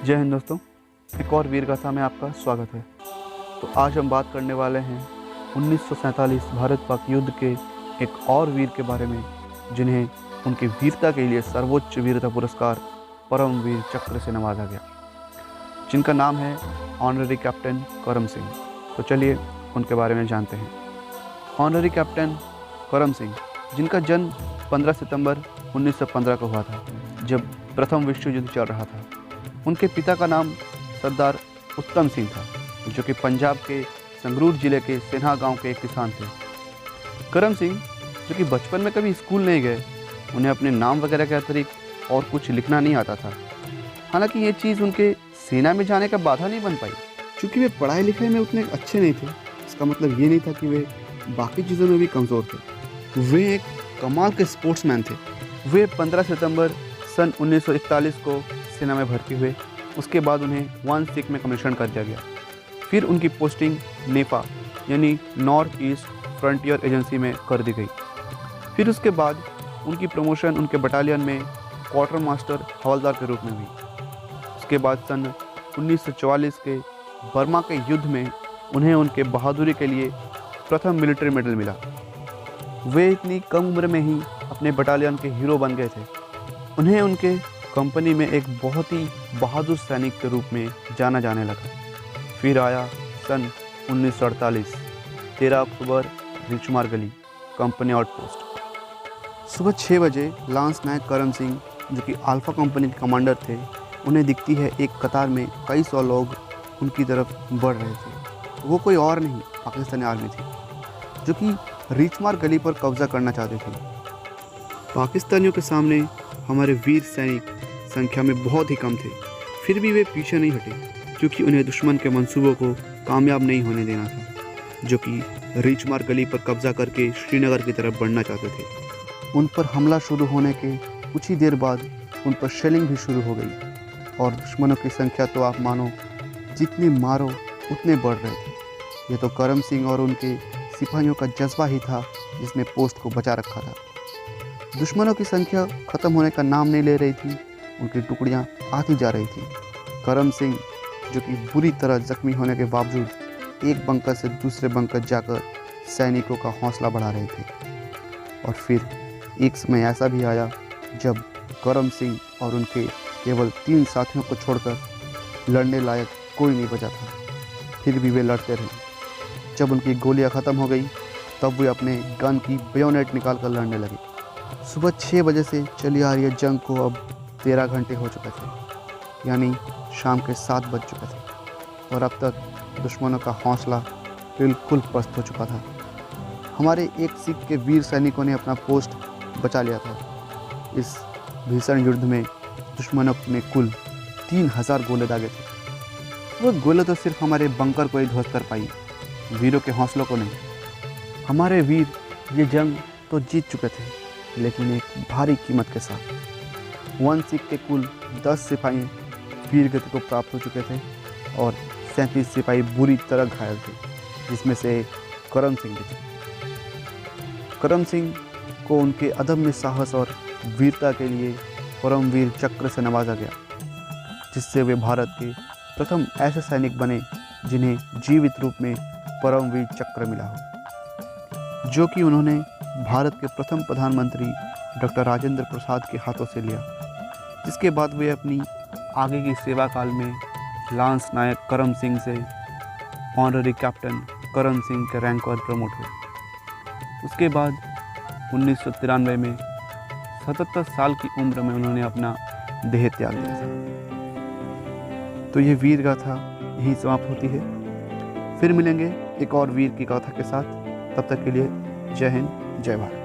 जय हिंद दोस्तों, एक और वीर गाथा में आपका स्वागत है। तो आज हम बात करने वाले हैं 1947 भारत पाक युद्ध के एक और वीर के बारे में, जिन्हें उनकी वीरता के लिए सर्वोच्च वीरता पुरस्कार परमवीर चक्र से नवाजा गया, जिनका नाम है ऑनररी कैप्टन करम सिंह। तो चलिए उनके बारे में जानते हैं। ऑनररी कैप्टन करम सिंह, जिनका जन्म 15 सितंबर 1915 को हुआ था, जब प्रथम विश्व युद्ध चल रहा था। उनके पिता का नाम सरदार उत्तम सिंह था, जो कि पंजाब के संगरूर जिले के सेन्हा गांव के एक किसान थे। करम सिंह, जो कि बचपन में कभी स्कूल नहीं गए, उन्हें अपने नाम वगैरह के अतिरिक्त और कुछ लिखना नहीं आता था। हालांकि ये चीज़ उनके सेना में जाने का बाधा नहीं बन पाई, क्योंकि वे पढ़ाई लिखाई में उतने अच्छे नहीं थे। इसका मतलब ये नहीं था कि वे बाकी चीज़ों में भी कमज़ोर थे। वे एक कमाल के स्पोर्ट्समैन थे। वे 15 सितंबर सन 1941 को सेना में भर्ती हुए। उसके बाद उन्हें 1 में कमीशन कर दिया गया। फिर उनकी पोस्टिंग नेपा यानी नॉर्थ ईस्ट फ्रंटियर एजेंसी में कर दी गई। फिर उसके बाद उनकी प्रमोशन उनके बटालियन में क्वार्टर मास्टर हवलदार के रूप में हुई। उसके बाद सन 1944 के बर्मा के युद्ध में उन्हें उनके बहादुरी के लिए प्रथम मिलिट्री मेडल मिला। वे इतनी कम उम्र में ही अपने बटालियन के हीरो बन गए थे। उन्हें उनके कंपनी में एक बहुत ही बहादुर सैनिक के रूप में जाना जाने लगा। फिर आया सन 1948, 13 अक्टूबर, रिचमार गली, कंपनी आउटपोस्ट। सुबह 6 बजे लांस नायक करम सिंह, जो कि अल्फा कंपनी के कमांडर थे, उन्हें दिखती है एक कतार में कई सौ लोग उनकी तरफ बढ़ रहे थे। वो कोई और नहीं, पाकिस्तानी आर्मी थी, जो कि रिचमार गली पर कब्जा करना चाहते थे। पाकिस्तानियों के सामने हमारे वीर सैनिक संख्या में बहुत ही कम थे। फिर भी वे पीछे नहीं हटे, क्योंकि उन्हें दुश्मन के मंसूबों को कामयाब नहीं होने देना था, जो कि रिचमार गली पर कब्जा करके श्रीनगर की तरफ बढ़ना चाहते थे। उन पर हमला शुरू होने के कुछ ही देर बाद उन पर शेलिंग भी शुरू हो गई, और दुश्मनों की संख्या तो आप मानो जितने मारो उतने बढ़ रहे थे। ये तो करम सिंह और उनके सिपाहियों का जज्बा ही था जिसने पोस्ट को बचा रखा था। दुश्मनों की संख्या ख़त्म होने का नाम नहीं ले रही थी। उनकी टुकड़ियां आती जा रही थी। करम सिंह, जो कि बुरी तरह जख्मी होने के बावजूद एक बंकर से दूसरे बंकर जाकर सैनिकों का हौसला बढ़ा रहे थे। और फिर एक समय ऐसा भी आया जब करम सिंह और उनके केवल 3 साथियों को छोड़कर लड़ने लायक कोई नहीं बचा था। फिर भी वे लड़ते रहे। जब उनकी गोलियां ख़त्म हो गई, तब वे अपने गन की बेयोनेट निकाल कर लड़ने लगे। सुबह 6 बजे से चली आ रही जंग को अब 13 घंटे हो चुके थे, यानी शाम के 7 बज चुके थे, और अब तक दुश्मनों का हौसला बिल्कुल पस्त हो चुका था। हमारे एक सिख के वीर सैनिकों ने अपना पोस्ट बचा लिया था। इस भीषण युद्ध में दुश्मनों ने कुल 3000 गोले दागे थे। वो गोले तो सिर्फ हमारे बंकर को ही ध्वस्त कर पाई, वीरों के हौसलों को नहीं। हमारे वीर ये जंग तो जीत चुके थे, लेकिन एक भारी कीमत के साथ। 1 सिख के कुल 10 सिपाही वीर गति को प्राप्त हो चुके थे, और 37 सिपाही बुरी तरह घायल थे, जिसमें से करम सिंह भी थे। करम सिंह को उनके अदम्य साहस और वीरता के लिए परमवीर चक्र से नवाजा गया, जिससे वे भारत के प्रथम ऐसे सैनिक बने जिन्हें जीवित रूप में परमवीर चक्र मिला हो, जो कि उन्होंने भारत के प्रथम प्रधानमंत्री डॉक्टर राजेंद्र प्रसाद के हाथों से लिया। जिसके बाद वे अपनी आगे की सेवा काल में लांस नायक करम सिंह से ऑनररी कैप्टन करम सिंह के रैंक पर प्रमोट हुए। उसके बाद 1993 में 77 साल की उम्र में उन्होंने अपना देह त्याग दिया था। तो ये वीर गाथा यहीं समाप्त होती है। फिर मिलेंगे एक और वीर की गाथा के साथ। तब तक के लिए जय हिंद, जय भारत।